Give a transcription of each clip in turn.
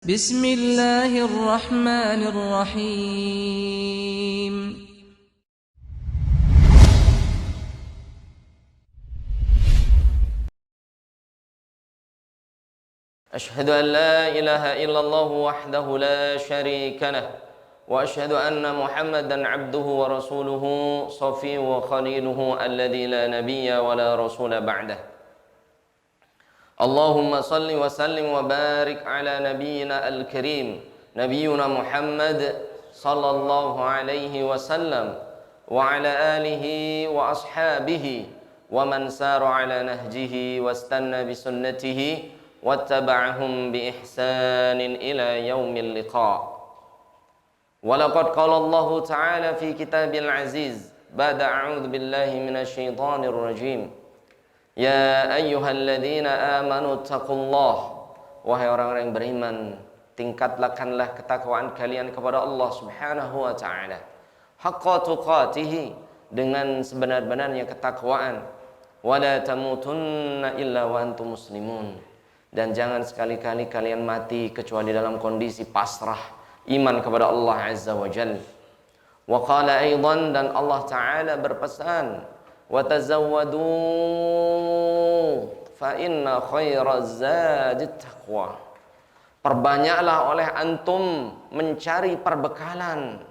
بسم الله الرحمن الرحيم أشهد أن لا إله إلا الله وحده لا شريك له وأشهد أن محمدا عبده ورسوله صفيه وخليله الذي لا نبي ولا رسول بعده اللهم صل وسلم وبارك على نبينا الكريم نبينا محمد صلى الله عليه وسلم وعلى آله وأصحابه ومن سار على نهجه واستنى بسنته واتبعهم بإحسان إلى يوم اللقاء ولقد قال الله تعالى في كتاب العزيز بعد أعوذ بالله من الشيطان الرجيم Ya ayyuhalladzina amanu taqullah. Wahai orang-orang yang beriman, tingkatkanlah ketakwaan kalian kepada Allah Subhanahu wa taala. Haqqa tuqatih, dengan sebenar-benarnya ketakwaan. Wala tamutunna illa wa antum muslimun. Dan jangan sekali-kali kalian mati kecuali dalam kondisi pasrah iman kepada Allah Azza wa Jalla. Wa qala aidan, dan Allah taala berpesan, وَتَزَوَّدُوا فَإِنَّ خَيْرَ الزَّادِ التَّقْوَى. Perbanyaklah oleh antum mencari perbekalan.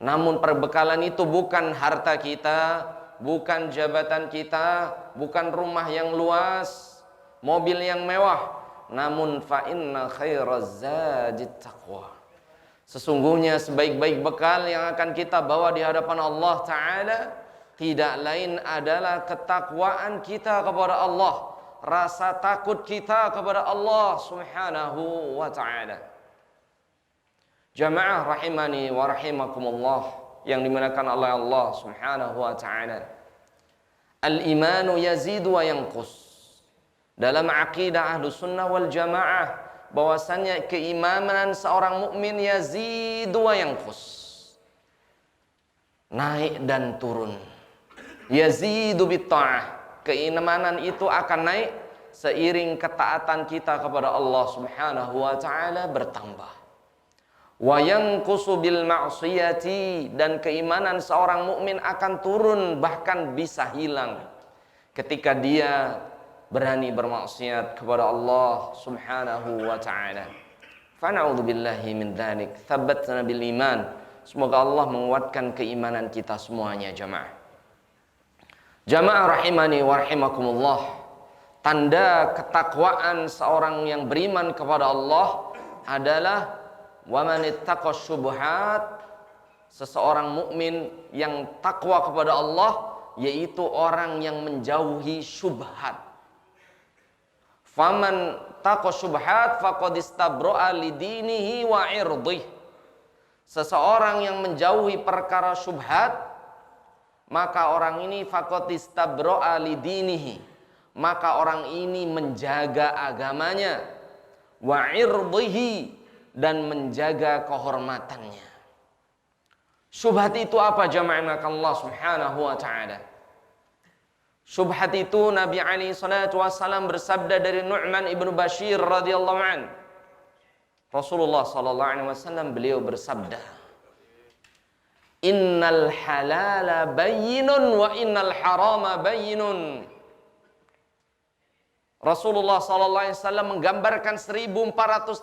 Namun perbekalan itu bukan harta kita, bukan jabatan kita, bukan rumah yang luas, mobil yang mewah. Namun فَإِنَّ خَيْرَ الزَّادِ التَّقْوَى. Sesungguhnya sebaik-baik bekal yang akan kita bawa di hadapan Allah Ta'ala tidak lain adalah ketakwaan kita kepada Allah, rasa takut kita kepada Allah Subhanahu wa ta'ala. Jamaah rahimani wa rahimakumullah yang dimuliakan oleh Allah Subhanahu wa ta'ala. Al-imanu yazidu wa yanqus. Dalam aqidah Ahlus Sunnah wal Jamaah bahwasanya keimanan seorang mukmin yazidu wa yanqus, naik dan turun. Yazidu bitta'ah, keimanan itu akan naik seiring ketaatan kita kepada Allah Subhanahu wa taala bertambah. Wa yanqusu bil ma'siyati, dan keimanan seorang mukmin akan turun, bahkan bisa hilang ketika dia berani bermaksiat kepada Allah Subhanahu wa taala. Fa na'udzubillahi min dzalik. Tsabatna bil iman. Semoga Allah menguatkan keimanan kita semuanya jamaah. Jamaah rahimani wa rahimakumullah, tanda ketakwaan seorang yang beriman kepada Allah adalah wa man ittaqa syubhat, seseorang mukmin yang takwa kepada Allah yaitu orang yang menjauhi syubhat. Faman taqa syubhat faqad istabra'a lidinihi wa irdih. Seseorang yang menjauhi perkara syubhat, maka orang ini faqad istabra'a lidinihi, maka orang ini menjaga agamanya, wa irdhihi, dan menjaga kehormatannya. Syubhat itu apa jamaah Allah Subhanahu wa taala? Syubhat itu Nabi alaihi salatu wasallam bersabda dari Nu'man ibnu Bashir radhiyallahu an. Rasulullah sallallahu alaihi wasallam beliau bersabda, Innal halala bayyinun wa innal harama bayyinun. Rasulullah SAW menggambarkan 1400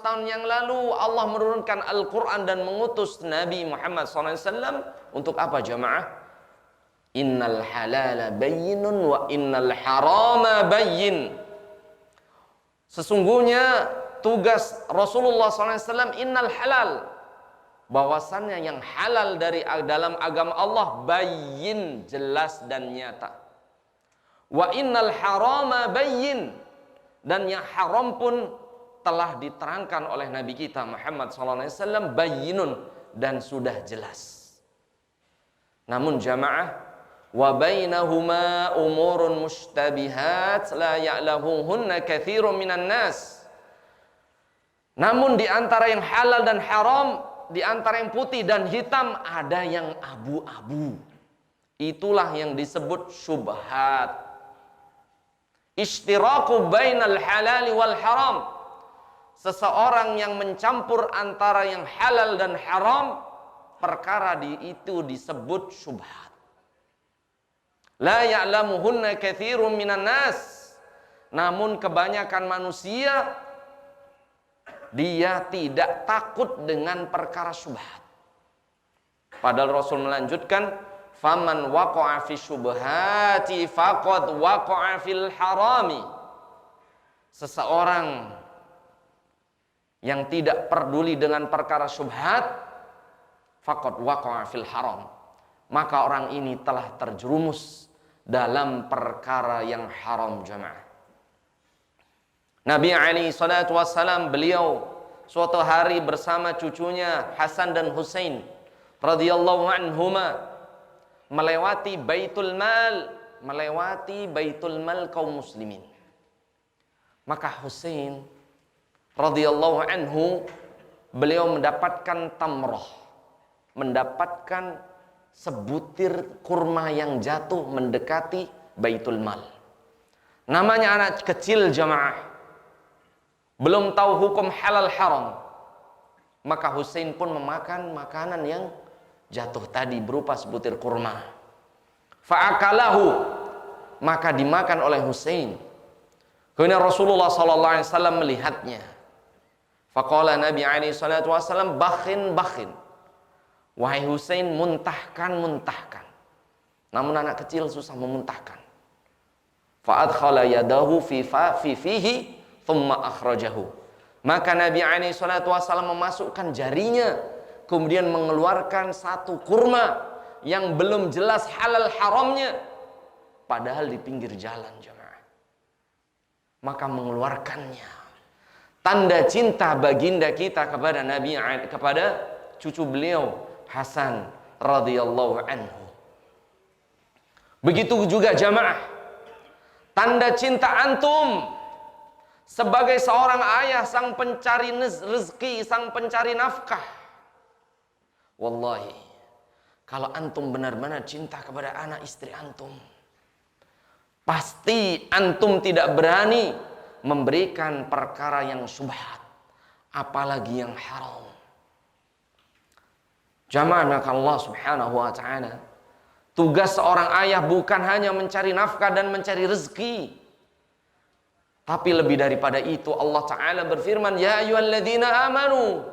tahun yang lalu Allah menurunkan Al-Quran dan mengutus Nabi Muhammad SAW untuk apa jamaah? Innal halala bayyinun wa innal harama bayyin. Sesungguhnya tugas Rasulullah SAW innal halal, bahwasannya yang halal dari dalam agama Allah bayyin, jelas dan nyata. Wa innal harama bayyin, dan yang haram pun telah diterangkan oleh Nabi kita Muhammad SAW bayyinun, dan sudah jelas. Namun jamaah, wa bainahuma umurun mushtabihat la ya'lamuhunna katsirun minan nas. Namun di antara yang halal dan haram, di antara yang putih dan hitam, ada yang abu-abu. Itulah yang disebut syubhat. Ishtiraku bainal halali wal haram. seseorang yang mencampur antara yang halal dan haram, perkara itu disebut syubhat. La ya'lamuhunna katsirun minan nas. Namun kebanyakan manusia dia tidak takut dengan perkara syubhat. Padahal Rasul melanjutkan, faman waqa'a fi syubhati faqad waqa'a fil harami. Seseorang yang tidak peduli dengan perkara syubhat, faqad waqa'a fil haram, maka orang ini telah terjerumus dalam perkara yang haram jamaah. Nabi alaihi salatu wassalam, beliau suatu hari bersama cucunya Hasan dan Husain radhiyallahu anhuma melewati Baitul Mal kaum muslimin. Maka Husain radhiyallahu anhu, beliau mendapatkan tamrah, mendapatkan sebutir kurma yang jatuh mendekati Baitul Mal. Namanya anak kecil jamaah, belum tahu hukum halal haram. Maka Husain pun memakan makanan yang jatuh tadi berupa sebutir kurma. Fa'akalahu, maka dimakan oleh Husain. Kemudian Rasulullah SAW melihatnya. Faqala Nabi SAW, bakhin. Wahai Husain, muntahkan. Namun anak kecil susah memuntahkan. Fa'adkhala yadahu fi fihi thumma akhrajahu. Maka Nabi SAW memasukkan jarinya, kemudian mengeluarkan satu kurma yang belum jelas halal haramnya, padahal di pinggir jalan jemaah. Maka mengeluarkannya. Tanda cinta baginda kita kepada Nabi, kepada cucu beliau Hasan radhiyallahu anhu. Begitu juga jamaah, tanda cinta antum sebagai seorang ayah, sang pencari rezeki, sang pencari nafkah. Wallahi, kalau antum benar-benar cinta kepada anak istri antum, pasti antum tidak berani memberikan perkara yang syubhat, apalagi yang haram. Jamaah Allah subhanahu wa ta'ala, tugas seorang ayah bukan hanya mencari nafkah dan mencari rezeki, tapi lebih daripada itu Allah Ta'ala berfirman, ya ayyuhalladzina amanu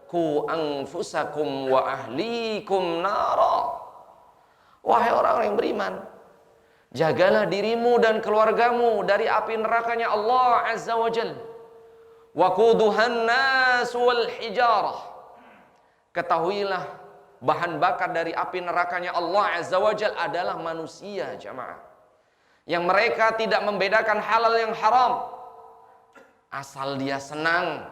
qu anfusakum wa ahlikum nara. Wahai orang-orang yang beriman, jagalah dirimu dan keluargamu dari api nerakanya Allah Azza wa Jalla. Waquduhan nas wal hijarah. Ketahuilah, bahan bakar dari api nerakanya Allah Azza wa Jalla adalah manusia jamaah, yang mereka tidak membedakan halal yang haram. Asal dia senang,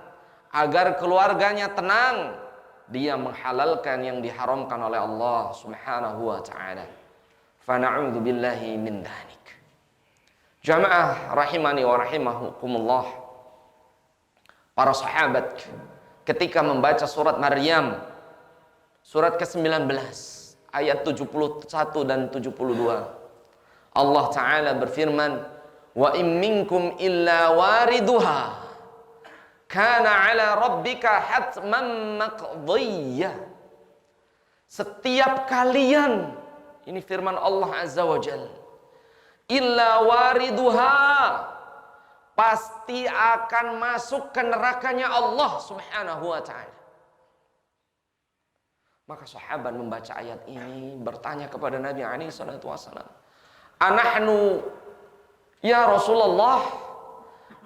agar keluarganya tenang, dia menghalalkan yang diharamkan oleh Allah subhanahu wa ta'ala. Fana'udhu billahi min dhalik. Jamaah rahimani wa rahimahukumullah, para sahabat ketika membaca surat Maryam, surat ke-19 ayat 71 dan 72, Allah Ta'ala berfirman, wa in minkum illa wariduha kana ala rabbika hatman maqdiyah. Setiap kalian, ini firman Allah Azza wa Jalla, illa wariduha, pasti akan masuk ke nerakanya Allah subhanahu wa ta'ala. Maka sahabat membaca ayat ini bertanya kepada Nabi SAW, anahnu ya Rasulullah,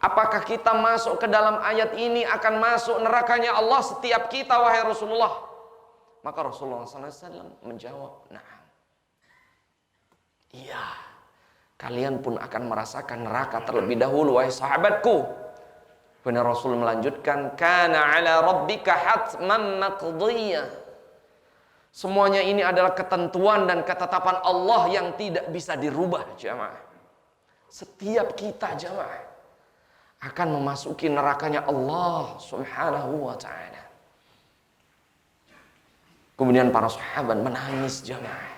apakah kita masuk ke dalam ayat ini akan masuk nerakanya Allah setiap kita wahai Rasulullah? Maka Rasulullah SAW menjawab, nah, iya, kalian pun akan merasakan neraka terlebih dahulu wahai sahabatku. Kemudian Rasul melanjutkan, kana ala rabbika hatman maqdiyah. Semuanya ini adalah ketentuan dan ketetapan Allah yang tidak bisa dirubah jamaah. Setiap kita jamaah akan memasuki nerakanya Allah subhanahu wa ta'ala. Kemudian para sahabat menangis jamaah.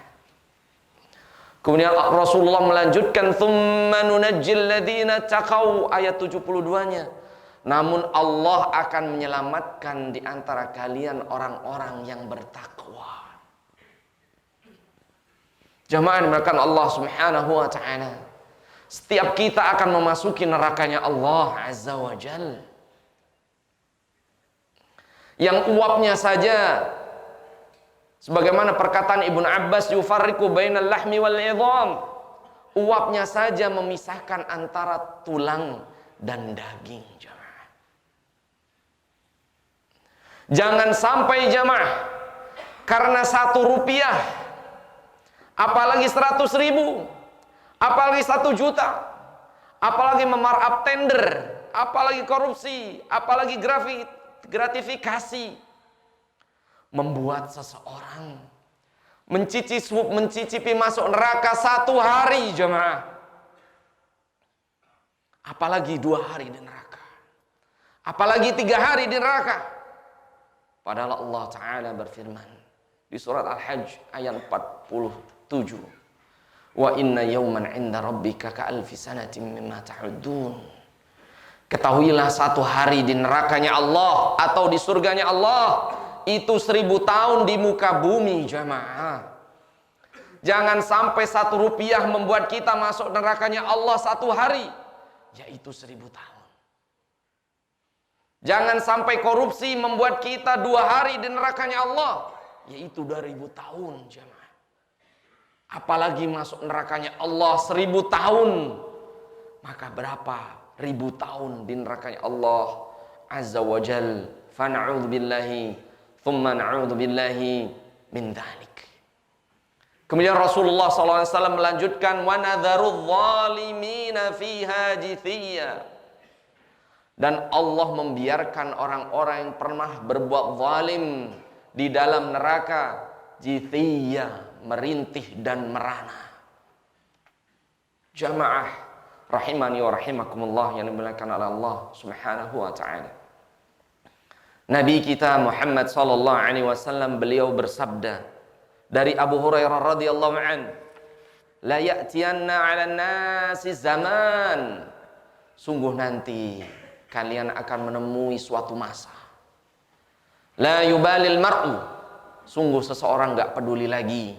Kemudian Rasulullah melanjutkan, thumma nunajjil ladzina taqaw, ayat 72-nya. Namun Allah akan menyelamatkan di antara kalian orang-orang yang bertakwa. Jamaah dimuliakan Allah Subhanahu wa taala. Setiap kita akan memasuki nerakanya Allah Azza wa Jalla. Yang uapnya saja, sebagaimana perkataan Ibnu Abbas, yufarriqu bainal lahmi wal idham. Uapnya saja memisahkan antara tulang dan daging, jamaah. Jangan sampai jamaah, karena 1 rupiah, apalagi 100.000, apalagi 1 juta, apalagi memarkup tender, apalagi korupsi, apalagi gratifikasi, membuat seseorang mencicipi masuk neraka 1 hari, jemaah. Apalagi 2 hari di neraka, apalagi 3 hari di neraka. Padahal Allah Ta'ala berfirman di surat Al-Hajj ayat 47, wa inna yawman 'inda rabbika ka'alfi sanatin mimma ta'uddun. Ketahuilah 1 hari di nerakanya Allah atau di surganya Allah itu 1000 tahun di muka bumi, jamaah. Jangan sampai 1 rupiah membuat kita masuk nerakanya Allah 1 hari, yaitu 1000 tahun. Jangan sampai korupsi membuat kita 2 hari di nerakanya Allah, yaitu 2000 tahun, jamaah. Apalagi masuk nerakanya Allah 1000 tahun, maka berapa ribu tahun di nerakanya Allah Azza wa Jal. Fana'udhu billahi thumma na'udhu billahi min dhalik. Kemudian Rasulullah SAW melanjutkan, wa nadharudz zalimina fiha jithiyya. Dan Allah membiarkan orang-orang yang pernah berbuat zalim di dalam neraka jithiyya, merintih dan merana. Jamaah rahimani wa rahimakumullah yang dimuliakan oleh Allah Subhanahu wa taala. Nabi kita Muhammad sallallahu alaihi wasallam, beliau bersabda dari Abu Hurairah radhiyallahu an, la ya'tiyanna 'alan nasi zaman, sungguh nanti kalian akan menemui suatu masa, la yubalil mar'u, sungguh seseorang gak peduli lagi,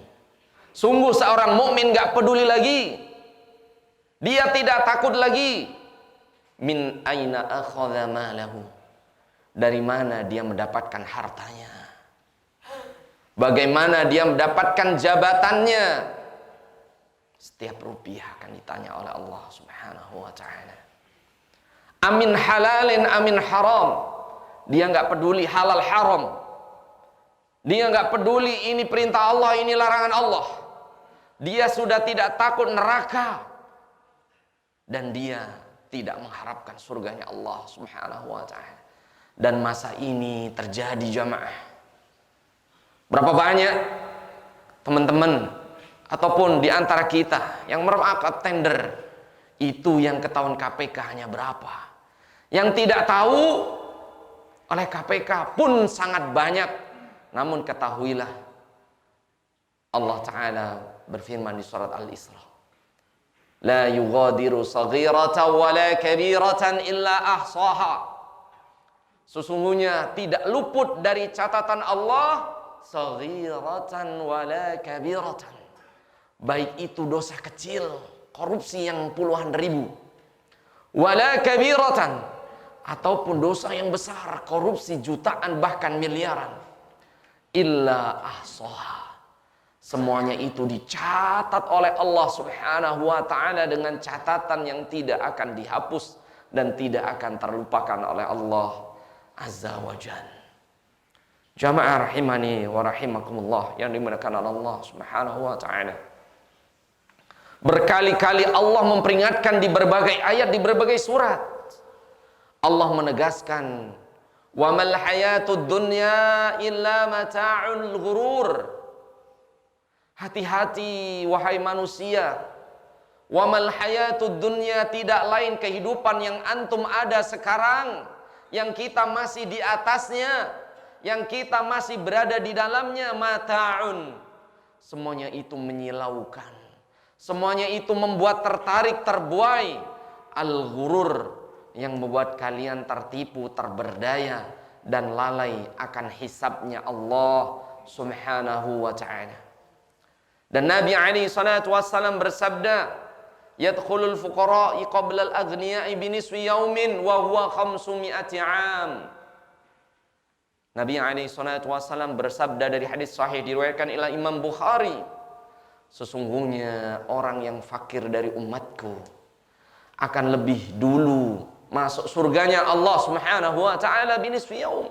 sungguh seorang mukmin gak peduli lagi, dia tidak takut lagi, min aina akhadha malahu, dari mana dia mendapatkan hartanya, bagaimana dia mendapatkan jabatannya. Setiap rupiah akan ditanya oleh Allah Subhanahu wa ta'ala. Amin halalin amin haram. Dia nggak peduli halal haram. Dia nggak peduli ini perintah Allah, ini larangan Allah. Dia sudah tidak takut neraka, dan dia tidak mengharapkan surganya Allah Subhanahu wa ta'ala. Dan masa ini terjadi, jamaah. Berapa banyak teman-teman ataupun di antara kita yang memarkup tender, itu yang ketahuan KPK hanya berapa, yang tidak tahu oleh KPK pun sangat banyak. Namun ketahuilah, Allah Ta'ala berfirman di surat Al-Isra, la yughadiru saghiratan wala kabiratan illa ahsaha. Sesungguhnya tidak luput dari catatan Allah saghiratan wala kabiratan, baik itu dosa kecil, korupsi yang puluhan ribu, wala kabiratan, ataupun dosa yang besar, korupsi jutaan bahkan miliaran, illa ahsaha, semuanya itu dicatat oleh Allah Subhanahu wa ta'ala dengan catatan yang tidak akan dihapus dan tidak akan terlupakan oleh Allah Azza wa Jalla. Jamaah rahimani wa rahimakumullah yang dimuliakan oleh Allah Subhanahu wa ta'ala. Berkali-kali Allah memperingatkan di berbagai ayat, di berbagai surat. Allah menegaskan, wa mal hayatud dunya illa mata'ul ghurur. Hati-hati wahai manusia, wa mal hayatud dunya, tidak lain kehidupan yang antum ada sekarang, yang kita masih di atasnya, yang kita masih berada di dalamnya, mata'un, semuanya itu menyilaukan, semuanya itu membuat tertarik, terbuai, al-ghurur, yang membuat kalian tertipu, terberdaya dan lalai akan hisabnya Allah Subhanahu wa ta'ala. Dan Nabi alaihi salatu wassalam bersabda, yadkhulul fuqara'i qabla al-aghniya'i biniswi yaumin wa huwa 500 'am. Nabi alaihi salatu wassalam bersabda dari hadis sahih diriwayatkan oleh Imam Bukhari, sesungguhnya orang yang fakir dari umatku akan lebih dulu masuk surganya Allah Subhanahu wa ta'ala binisfi yaum,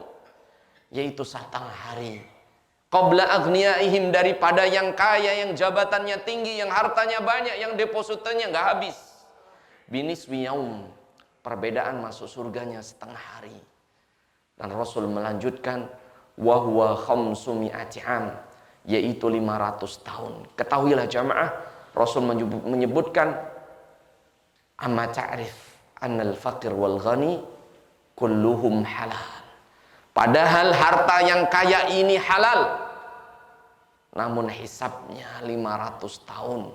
yaitu setengah hari, qabla aghniyaihim, daripada yang kaya, yang jabatannya tinggi, yang hartanya banyak, yang depositonya nggak habis. Binisfi yaum, perbedaan masuk surganya setengah hari. Dan Rasul melanjutkan, wa huwa 500 'am, yaitu 500 tahun. Ketahuilah jamaah, Rasul menyebutkan, amma ta'rif annal faqir wal ghani kulluhum halal. Padahal harta yang kaya ini halal, namun hisabnya 500 tahun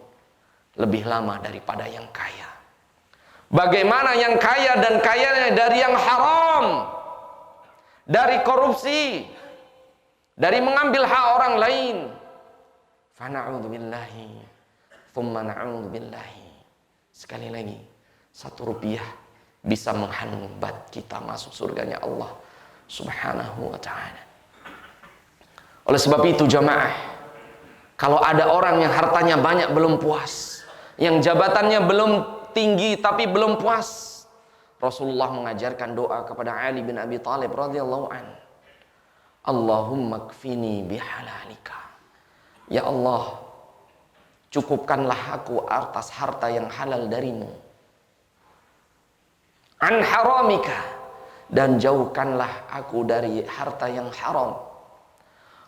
lebih lama daripada yang kaya. Bagaimana yang kaya dan kayanya dari yang haram, dari korupsi, dari mengambil hak orang lain. Fa na'udzubillahi thumma na'udzubillahi. Sekali lagi, 1 rupiah bisa menghambat kita masuk surganya Allah Subhanahu wa ta'ala. Oleh sebab itu jamaah, kalau ada orang yang hartanya banyak belum puas, yang jabatannya belum tinggi tapi belum puas, Rasulullah mengajarkan doa kepada Ali bin Abi Thalib radhiyallahu an. Allahumma kfini bihalalika. Ya Allah, cukupkanlah aku atas harta yang halal darimu. An haramika, dan jauhkanlah aku dari harta yang haram.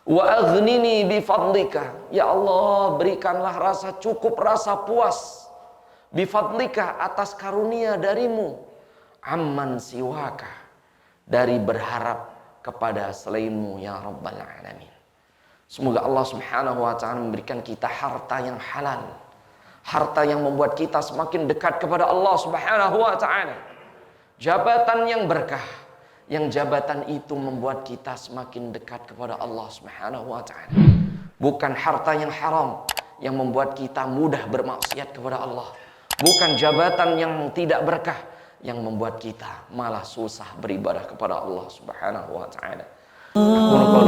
Wa aghnini bifadlika. Ya Allah, berikanlah rasa cukup, rasa puas, bifadlika, atas karunia darimu. Amman siwaka, dari berharap kepada selainmu ya Rabbal Alamin. Semoga Allah Subhanahu wa ta'ala memberikan kita harta yang halal, harta yang membuat kita semakin dekat kepada Allah Subhanahu wa ta'ala, jabatan yang berkah, yang jabatan itu membuat kita semakin dekat kepada Allah Subhanahu wa ta'ala. Bukan harta yang haram yang membuat kita mudah bermaksiat kepada Allah. Bukan jabatan yang tidak berkah yang membuat kita malah susah beribadah kepada Allah Subhanahu wa ta'ala. Aku